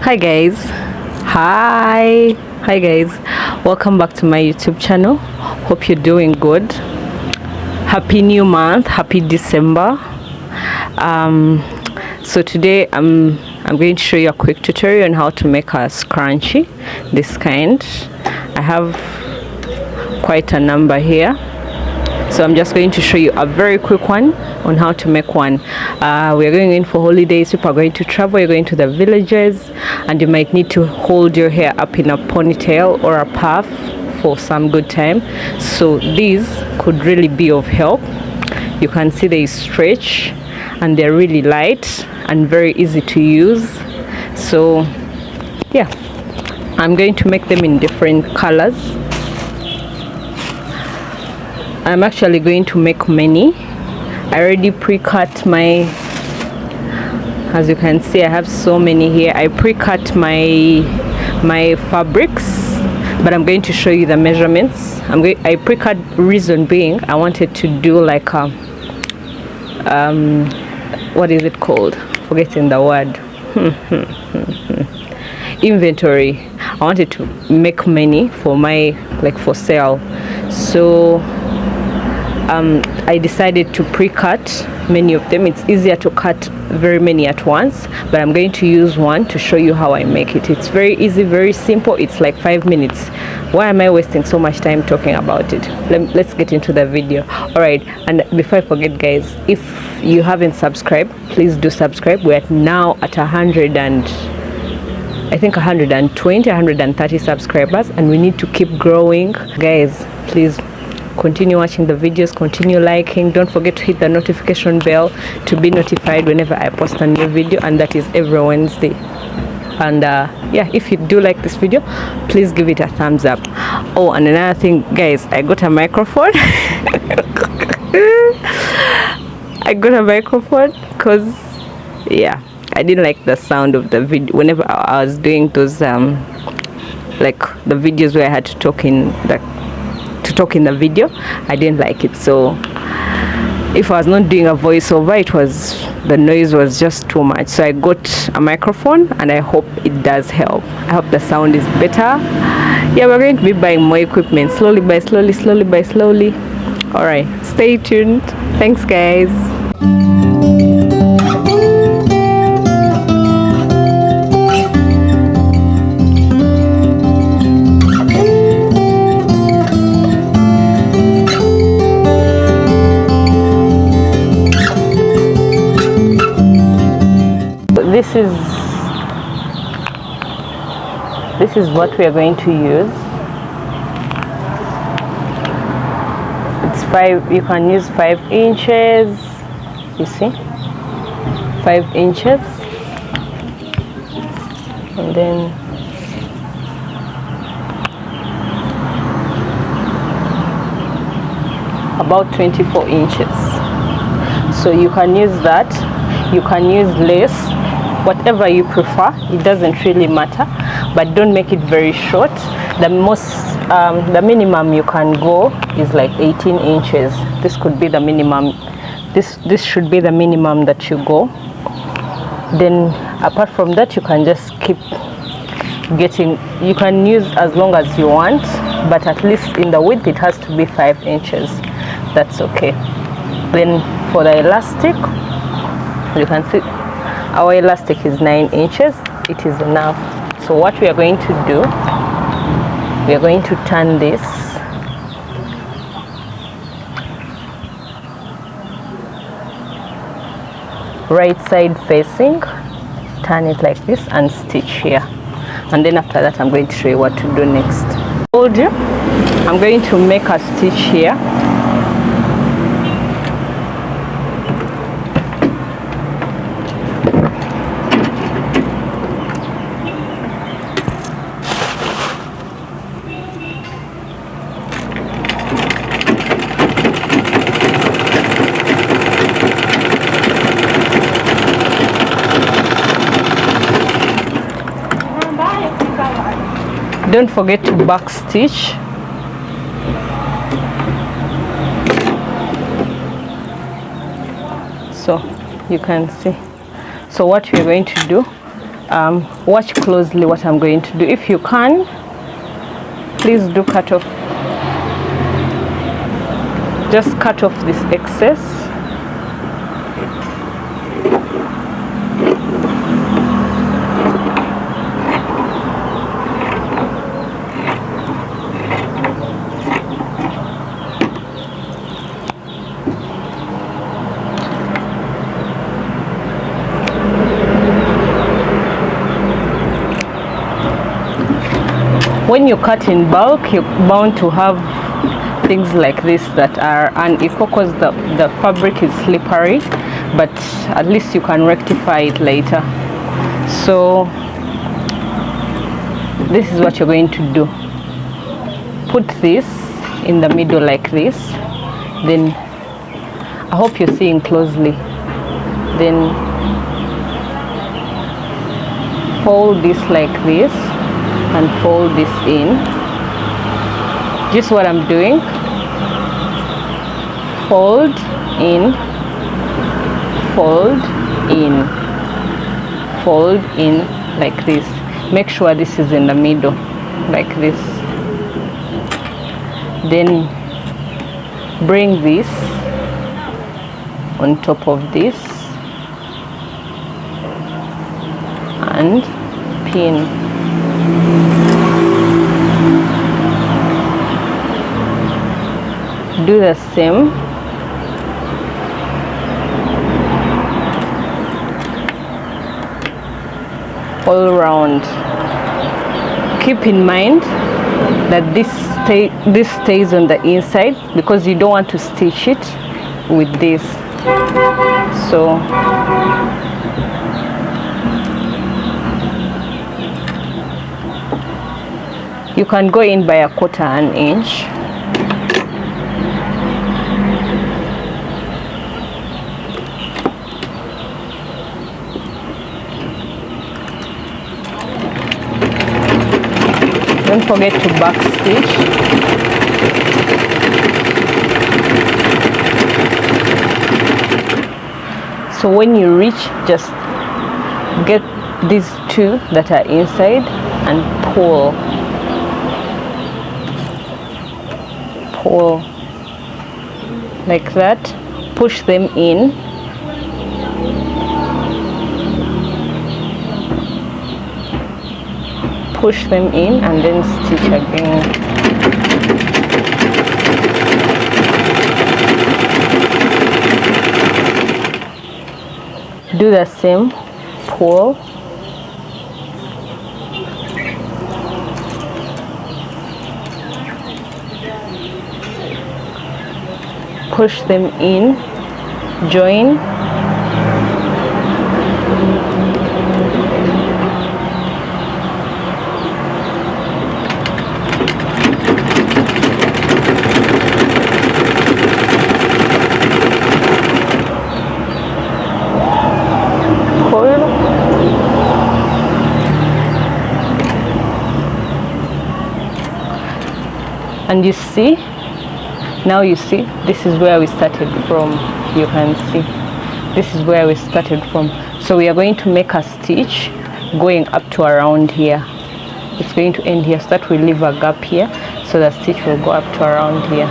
Hi guys. Hi guys, welcome back to my YouTube channel. Hope you're doing good. Happy new month, happy December. So today I'm going to show you a quick tutorial on how to make a scrunchie, this kind. I have quite a number here, so I'm just going to show you a very quick one on how to make one. We are going in for holidays. People are going to travel. You're going to the villages, and you might need to hold your hair up in a ponytail or a puff for some good time. So these could really be of help. You can see they stretch and they're really light and very easy to use. So yeah, I'm going to make them in different colors. I'm actually going to make many. I already pre-cut my, as you can see, I have so many here. I pre-cut my fabrics, but I'm going to show you the measurements. I pre-cut, reason being I wanted to do like a what is it called, forgetting the word, inventory. I wanted to make many for my, like, for sale. So I decided to pre-cut many of them. It's easier to cut very many at once, but I'm going to use one to show you how I make it. It's very easy, very simple. It's like 5 minutes. Why am I wasting so much time talking about it? Let's get into the video. All right, and before I forget, guys, if you haven't subscribed, please do subscribe. We're now at 130 subscribers, and we need to keep growing. Guys, please continue watching the videos, continue liking. Don't forget to hit the notification bell to be notified whenever I post a new video, and that is every Wednesday. And yeah, if you do like this video, please give it a thumbs up. Oh, and another thing, guys, I got a microphone. I got a microphone because, yeah, I didn't like the sound of the video whenever I was doing those like the videos where I had to talk in the video. I didn't like it, so if I was not doing a voiceover, the noise was just too much. So I got a microphone, and I hope it does help. I hope the sound is better. Yeah, we're going to be buying more equipment slowly by slowly. All right, stay tuned. Thanks, guys. This is what we are going to use. It's 5, you can use 5 inches, you see, 5 inches, and then about 24 inches. So you can use that. You can use lace, whatever you prefer. It doesn't really matter, but don't make it very short. The minimum you can go is like 18 inches. This could be the minimum. This should be the minimum that you go. Then apart from that, you can just keep getting, you can use as long as you want, but at least in the width it has to be 5 inches. That's okay. Then for the elastic, you can see our elastic is 9 inches. It is enough. So what we are going to do, we are going to turn this right side facing, turn it like this and stitch here. And then after that, I'm going to show you what to do next. I told you, I'm going to make a stitch here. Don't forget to back stitch. So you can see. So what we're going to do, watch closely what I'm going to do. If you can, please do cut off, just cut off this excess. When you cut in bulk, you're bound to have things like this that are unequal because the fabric is slippery, but at least you can rectify it later. So this is what you're going to do. Put this in the middle like this, then I hope you're seeing closely, then fold this like this and fold this in. Just what I'm doing, fold in, fold in, fold in like this. Make sure this is in the middle like this. Then bring this on top of this and pin. Do the same. All around. Keep in mind that this stays on the inside because you don't want to stitch it with this. So you can go in by a 1/4 inch. Don't forget to back stitch. So when you reach, just get these two that are inside and pull. Pull like that. Push them in. Push them in and then stitch again. Do the same. Pull. Push them in. Join. And you see, now you see, this is where we started from. You can see, this is where we started from. So we are going to make a stitch going up to around here. It's going to end here, so that we leave a gap here, so the stitch will go up to around here.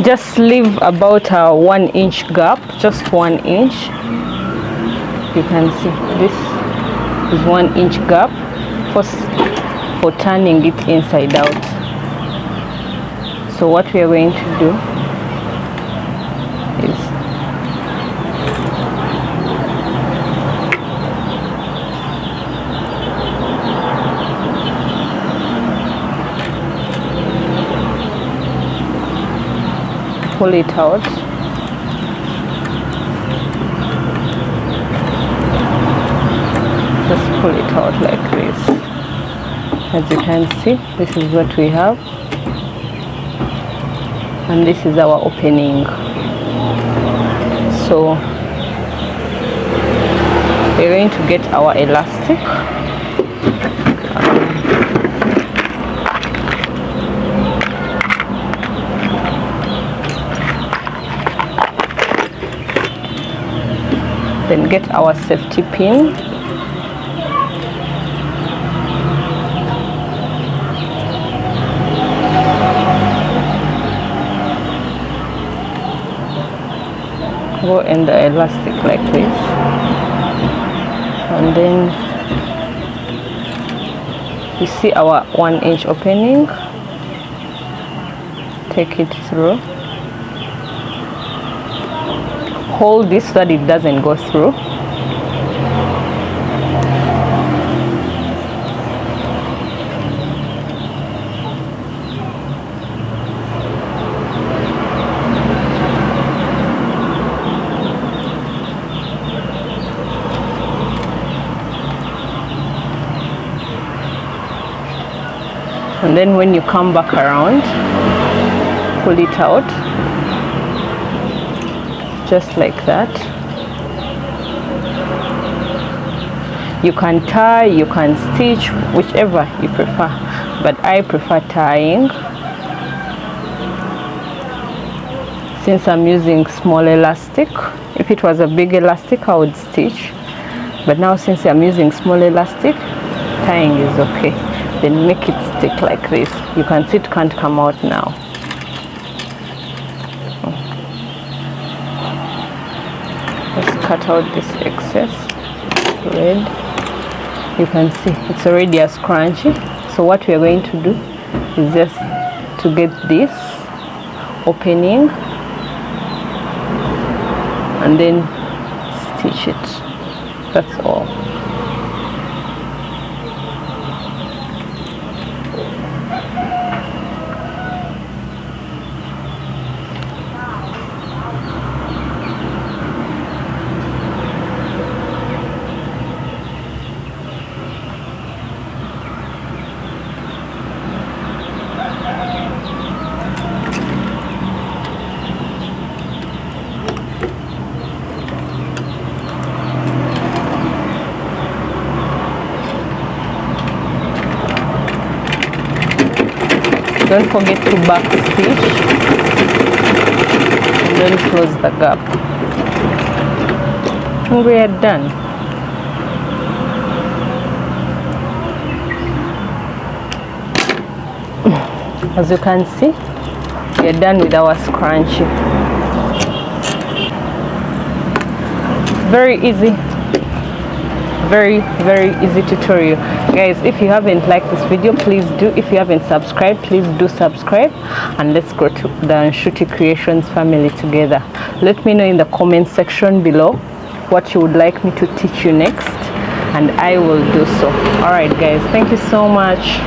Just leave about a 1 inch gap, just 1 inch. You can see this is 1 inch gap for turning it inside out. So what we are going to do is pull it out. Just pull it out like this. As you can see, this is what we have, and this is our opening. So we're going to get our elastic. Then get our safety pin. Go in the elastic like this, and then you see our 1-inch opening. Take it through. Hold this so that it doesn't go through. And then when you come back around, pull it out just like that. You can tie, you can stitch, whichever you prefer, but I prefer tying since I'm using small elastic. If it was a big elastic, I would stitch, but now since I'm using small elastic, tying is okay. Then make it stick like this. You can see it can't come out now. Let's cut out this excess thread. You can see it's already a scrunchie. So what we are going to do is just to get this opening and then stitch it. That's all. Don't forget to back stitch and then close the gap. And we are done. As you can see, we are done with our scrunchie. Very easy, very easy tutorial. Guys, if you haven't liked this video, please do. If you haven't subscribed, please do subscribe, and let's go to the Scrunchie Creations family together. Let me know in the comment section below what you would like me to teach you next, and I will do so. All right guys, thank you so much.